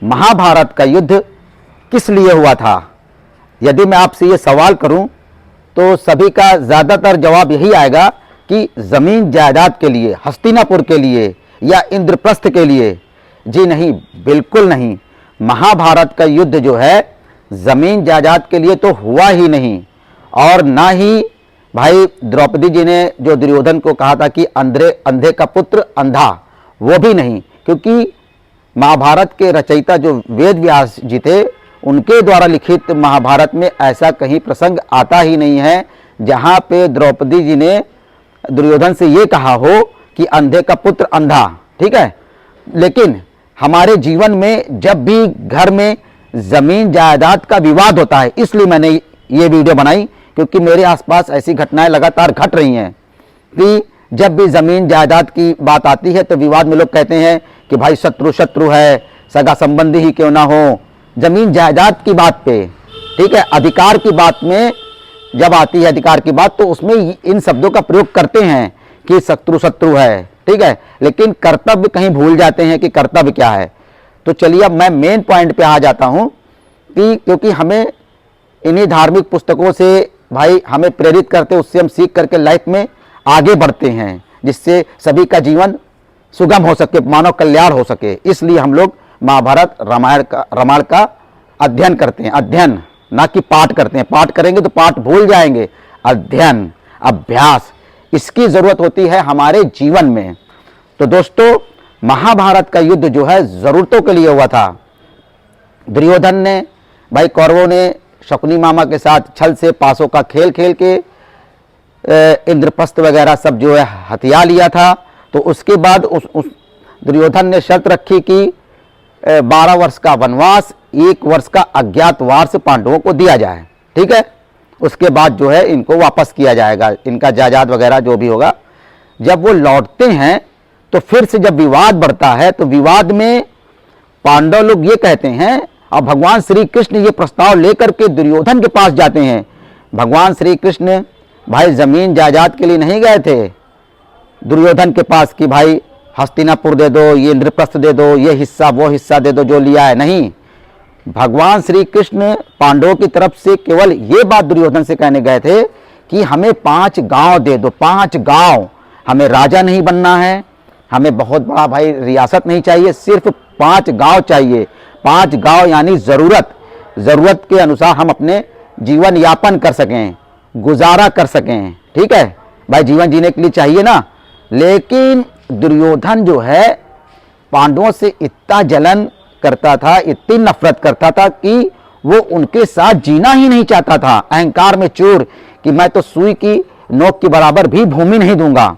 महाभारत का युद्ध किस लिए हुआ था? यदि मैं आपसे ये सवाल करूं तो सभी का ज़्यादातर जवाब यही आएगा कि ज़मीन जायदाद के लिए, हस्तिनापुर के लिए या इंद्रप्रस्थ के लिए। जी नहीं, बिल्कुल नहीं। महाभारत का युद्ध जो है ज़मीन जायदाद के लिए तो हुआ ही नहीं, और ना ही भाई द्रौपदी जी ने जो दुर्योधन को कहा था कि अंधे का पुत्र अंधा, वो भी नहीं, क्योंकि महाभारत के रचयिता जो वेद व्यास जी थे उनके द्वारा लिखित महाभारत में ऐसा कहीं प्रसंग आता ही नहीं है जहाँ पे द्रौपदी जी ने दुर्योधन से ये कहा हो कि अंधे का पुत्र अंधा। ठीक है, लेकिन हमारे जीवन में जब भी घर में ज़मीन जायदाद का विवाद होता है, इसलिए मैंने ये वीडियो बनाई, क्योंकि मेरे आसपास ऐसी घटनाएं लगातार घट रही हैं कि जब भी ज़मीन जायदाद की बात आती है तो विवाद में लोग कहते हैं कि भाई शत्रु है, सगा संबंधी ही क्यों ना हो। ज़मीन जायदाद की बात पे, ठीक है, अधिकार की बात में जब आती है अधिकार की बात, तो उसमें इन शब्दों का प्रयोग करते हैं कि शत्रु है, ठीक है, लेकिन कर्तव्य कहीं भूल जाते हैं कि कर्तव्य क्या है। तो चलिए अब मैं मेन पॉइंट पे आ जाता हूं कि क्योंकि हमें इन्हीं धार्मिक पुस्तकों से भाई हमें प्रेरित करते, उससे हम सीख करके लाइफ में आगे बढ़ते हैं, जिससे सभी का जीवन सुगम हो सके, मानव कल्याण हो सके। इसलिए हम लोग महाभारत रामायण का अध्ययन करते हैं, अध्ययन ना कि पाठ करते हैं। पाठ करेंगे तो पाठ भूल जाएंगे। अध्ययन, अभ्यास, इसकी जरूरत होती है हमारे जीवन में। तो दोस्तों, महाभारत का युद्ध जो है जरूरतों के लिए हुआ था। दुर्योधन ने, भाई कौरवों ने शकुनी मामा के साथ छल से पासों का खेल खेल के इंद्रप्रस्थ वगैरह सब जो है हथिया लिया था। तो उसके बाद उस दुर्योधन ने शर्त रखी कि 12 वर्ष का वनवास, 1 वर्ष का अज्ञातवास पांडवों को दिया जाए। ठीक है, उसके बाद जो है इनको वापस किया जाएगा, इनका जायदाद वगैरह जो भी होगा। जब वो लौटते हैं तो फिर से जब विवाद बढ़ता है तो विवाद में पांडव लोग ये कहते हैं, और भगवान श्री कृष्ण ये प्रस्ताव लेकर के दुर्योधन के पास जाते हैं। भगवान श्री कृष्ण भाई जमीन जायदाद के लिए नहीं गए थे दुर्योधन के पास कि भाई हस्तिनापुर दे दो, ये इंद्रप्रस्थ दे दो, ये हिस्सा वो हिस्सा दे दो जो लिया है। नहीं, भगवान श्री कृष्ण पांडवों की तरफ से केवल ये बात दुर्योधन से कहने गए थे कि हमें 5 गांव दे दो, 5 गांव। हमें राजा नहीं बनना है, हमें बहुत बड़ा भाई रियासत नहीं चाहिए, सिर्फ 5 गांव चाहिए। 5 गांव यानी जरूरत के अनुसार हम अपने जीवन यापन कर सकें, गुजारा कर सकें। ठीक है भाई, जीवन जीने के लिए चाहिए ना। लेकिन दुर्योधन जो है पांडवों से इतना जलन करता था, इतनी नफरत करता था कि वो उनके साथ जीना ही नहीं चाहता था। अहंकार में चूर कि मैं तो सुई की नोक के बराबर भी भूमि नहीं दूंगा।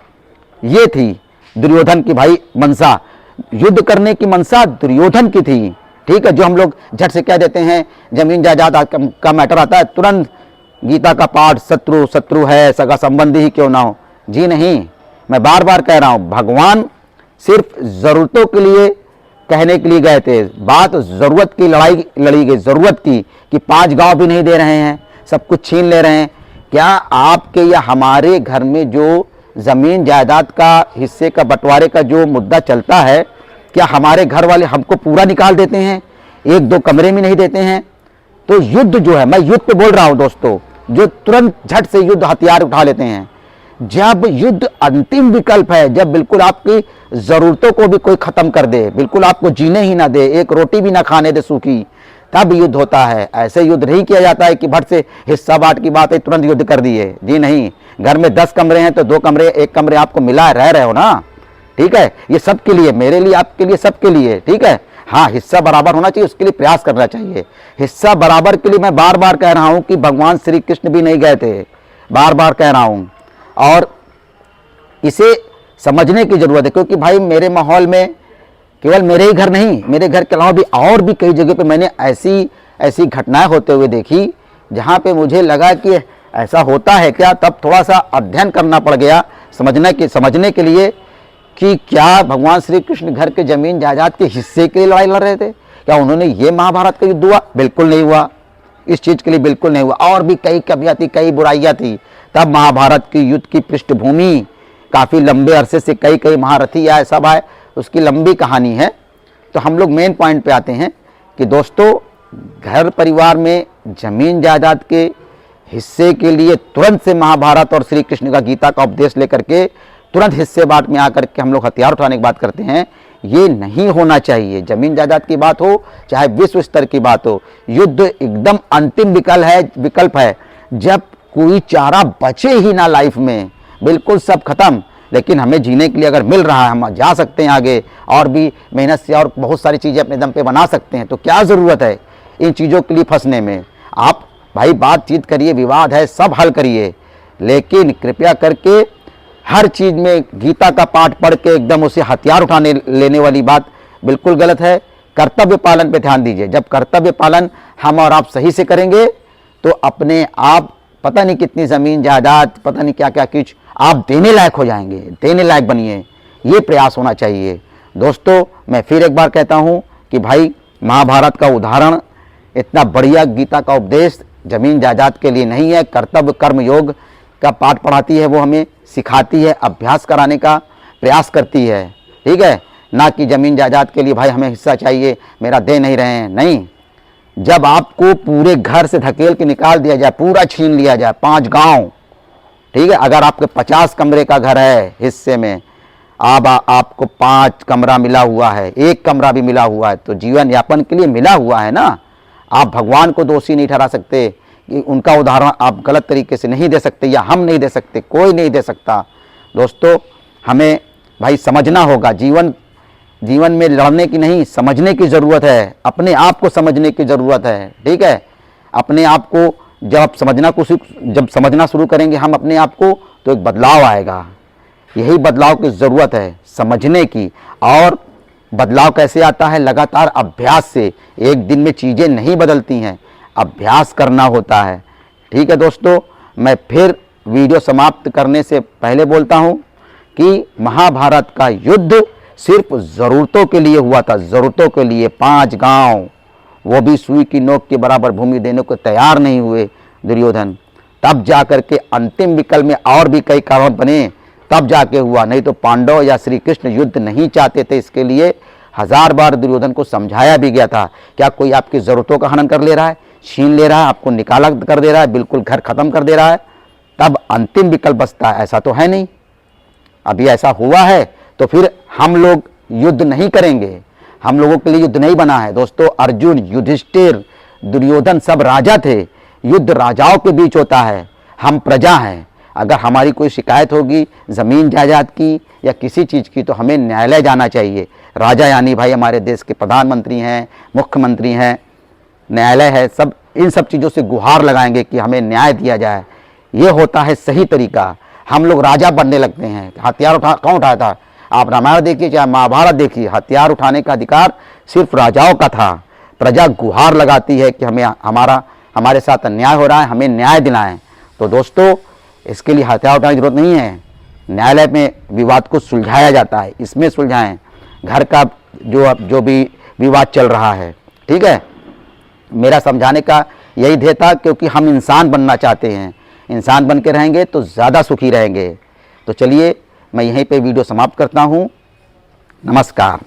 ये थी दुर्योधन की भाई मनसा, युद्ध करने की मनसा दुर्योधन की थी। ठीक है, जो हम लोग झट से कह देते हैं जमीन जायदाद का मैटर आता है तुरंत गीता का पाठ, शत्रु है, सगा संबंधी ही क्यों ना हो। जी नहीं, मैं बार बार कह रहा हूं, भगवान सिर्फ जरूरतों के लिए कहने के लिए गए थे। बात जरूरत की लड़ाई लड़ी गई, जरूरत की, कि 5 गांव भी नहीं दे रहे हैं, सब कुछ छीन ले रहे हैं। क्या आपके या हमारे घर में जो जमीन जायदाद का हिस्से का बंटवारे का जो मुद्दा चलता है, क्या हमारे घर वाले हमको पूरा निकाल देते हैं, 1-2 कमरे में नहीं देते हैं? तो युद्ध जो है, मैं युद्ध पे बोल रहा हूं दोस्तों, जो तुरंत झट से युद्ध हथियार उठा लेते हैं। जब युद्ध अंतिम विकल्प है, जब बिल्कुल आपकी जरूरतों को भी कोई खत्म कर दे, बिल्कुल आपको जीने ही ना दे, एक रोटी भी ना खाने दे सूखी, तब युद्ध होता है। ऐसे युद्ध नहीं किया जाता है कि भट से हिस्सा बांट की बात है तुरंत युद्ध कर दिए। जी नहीं, घर में 10 कमरे हैं तो 2 कमरे, 1 कमरे आपको मिला, रह रहे हो ना। ठीक है, ये सबके लिए, मेरे लिए, आपके लिए, सबके लिए। ठीक है, हाँ, हिस्सा बराबर होना चाहिए, उसके लिए प्रयास करना चाहिए। हिस्सा बराबर के लिए मैं बार बार कह रहा हूं कि भगवान श्री कृष्ण भी नहीं गए थे, बार बार कह रहा हूं, और इसे समझने की जरूरत है। क्योंकि भाई मेरे माहौल में केवल मेरे ही घर नहीं, मेरे घर के अलावा भी और भी कई जगह पे मैंने ऐसी घटनाएं होते हुए देखी जहां पे मुझे लगा कि ऐसा होता है क्या। तब थोड़ा सा अध्ययन करना पड़ गया समझने के लिए कि क्या भगवान श्री कृष्ण घर के जमीन जायदाद के हिस्से के लिए लड़ाई लड़ रहे थे? क्या उन्होंने ये महाभारत का युद्ध हुआ? बिल्कुल नहीं हुआ, इस चीज के लिए बिल्कुल नहीं हुआ। और भी कई कमियां थी, कई बुराइयां थी। तब महाभारत की युद्ध की पृष्ठभूमि काफी लंबे अरसे से कई महारथी आए, सब आए, उसकी लंबी कहानी है। तो हम लोग मेन पॉइंट पे आते हैं कि दोस्तों घर परिवार में जमीन जायदाद के हिस्से के लिए तुरंत से महाभारत और श्री कृष्ण का गीता का उपदेश लेकर के तुरंत हिस्से बांट में आकर के हम लोग हथियार उठाने की बात करते हैं, ये नहीं होना चाहिए। जमीन जायदाद की बात हो चाहे विश्व स्तर की बात हो, युद्ध एकदम अंतिम विकल्प है जब कोई चारा बचे ही ना लाइफ में, बिल्कुल सब खत्म। लेकिन हमें जीने के लिए अगर मिल रहा है, हम जा सकते हैं आगे और भी मेहनत से और बहुत सारी चीज़ें अपने दम पे बना सकते हैं, तो क्या ज़रूरत है इन चीज़ों के लिए फंसने में। आप भाई बातचीत करिए, विवाद है सब हल करिए, लेकिन कृपया करके हर चीज़ में गीता का पाठ पढ़ के एकदम उसे हथियार उठाने लेने वाली बात बिल्कुल गलत है। कर्तव्य पालन पे ध्यान दीजिए। जब कर्तव्य पालन हम और आप सही से करेंगे तो अपने आप पता नहीं कितनी ज़मीन जायदाद, पता नहीं क्या क्या कुछ आप देने लायक हो जाएंगे, देने लायक बनिए, ये प्रयास होना चाहिए। दोस्तों मैं फिर एक बार कहता हूँ कि भाई महाभारत का उदाहरण, इतना बढ़िया गीता का उपदेश जमीन जायदाद के लिए नहीं है, कर्तव्य कर्म योग का पाठ पढ़ाती है, वो हमें सिखाती है, अभ्यास कराने का प्रयास करती है, ठीक है, ना कि जमीन जायदाद के लिए भाई हमें हिस्सा चाहिए, मेरा दे नहीं रहे हैं। नहीं, जब आपको पूरे घर से धकेल के निकाल दिया जाए, पूरा छीन लिया जाए, 5 गांव, ठीक है, अगर आपके 50 कमरे का घर है हिस्से में, अब आपको 5 कमरा मिला हुआ है, 1 कमरा भी मिला हुआ है, तो जीवन यापन के लिए मिला हुआ है ना। आप भगवान को दोषी नहीं ठहरा सकते कि उनका उदाहरण आप गलत तरीके से नहीं दे सकते, या हम नहीं दे सकते, कोई नहीं दे सकता। दोस्तों हमें भाई समझना होगा, जीवन में लड़ने की नहीं, समझने की ज़रूरत है, अपने आप को समझने की ज़रूरत है, ठीक है। अपने आप को जब समझना शुरू करेंगे हम अपने आप को, तो एक बदलाव आएगा। यही बदलाव की ज़रूरत है, समझने की। और बदलाव कैसे आता है? लगातार अभ्यास से। एक दिन में चीज़ें नहीं बदलती हैं, अभ्यास करना होता है, ठीक है। दोस्तों मैं फिर वीडियो समाप्त करने से पहले बोलता हूँ कि महाभारत का युद्ध सिर्फ ज़रूरतों के लिए हुआ था, ज़रूरतों के लिए। 5 गांव, वो भी सुई की नोक के बराबर भूमि देने को तैयार नहीं हुए दुर्योधन, तब जाकर के अंतिम विकल्प में और भी कई कारण बने, तब जाके हुआ। नहीं तो पांडव या श्री कृष्ण युद्ध नहीं चाहते थे, इसके लिए 1000 बार दुर्योधन को समझाया भी गया था। क्या कोई आपकी ज़रूरतों का हनन कर ले रहा है, छीन ले रहा है, आपको निकाला कर दे रहा है, बिल्कुल घर खत्म कर दे रहा है, तब अंतिम विकल्प बचता है। ऐसा तो है नहीं, अभी ऐसा हुआ है तो फिर हम लोग युद्ध नहीं करेंगे, हम लोगों के लिए युद्ध नहीं बना है। दोस्तों अर्जुन, युधिष्ठिर, दुर्योधन सब राजा थे, युद्ध राजाओं के बीच होता है, हम प्रजा हैं। अगर हमारी कोई शिकायत होगी ज़मीन जायदाद की या किसी चीज़ की, तो हमें न्यायालय जाना चाहिए। राजा यानी भाई हमारे देश के प्रधानमंत्री हैं, मुख्यमंत्री हैं, न्यायालय है, सब इन सब चीज़ों से गुहार लगाएंगे कि हमें न्याय दिया जाए। ये होता है सही तरीका। हम लोग राजा बनने लगते हैं। हथियार कौन उठाया था? आप रामायण देखिए चाहे महाभारत देखिए, हथियार उठाने का अधिकार सिर्फ राजाओं का था। प्रजा गुहार लगाती है कि हमारे साथ अन्याय हो रहा है, हमें न्याय दिलाएं। तो दोस्तों इसके लिए हथियार उठाने की जरूरत नहीं है, न्यायालय में विवाद को सुलझाया जाता है, इसमें सुलझाएं। घर का जो भी विवाद चल रहा है, ठीक है। मेरा समझाने का यही ध्येय था, क्योंकि हम इंसान बनना चाहते हैं, इंसान बन के रहेंगे तो ज़्यादा सुखी रहेंगे। तो चलिए मैं यहीं पे वीडियो समाप्त करता हूँ। नमस्कार।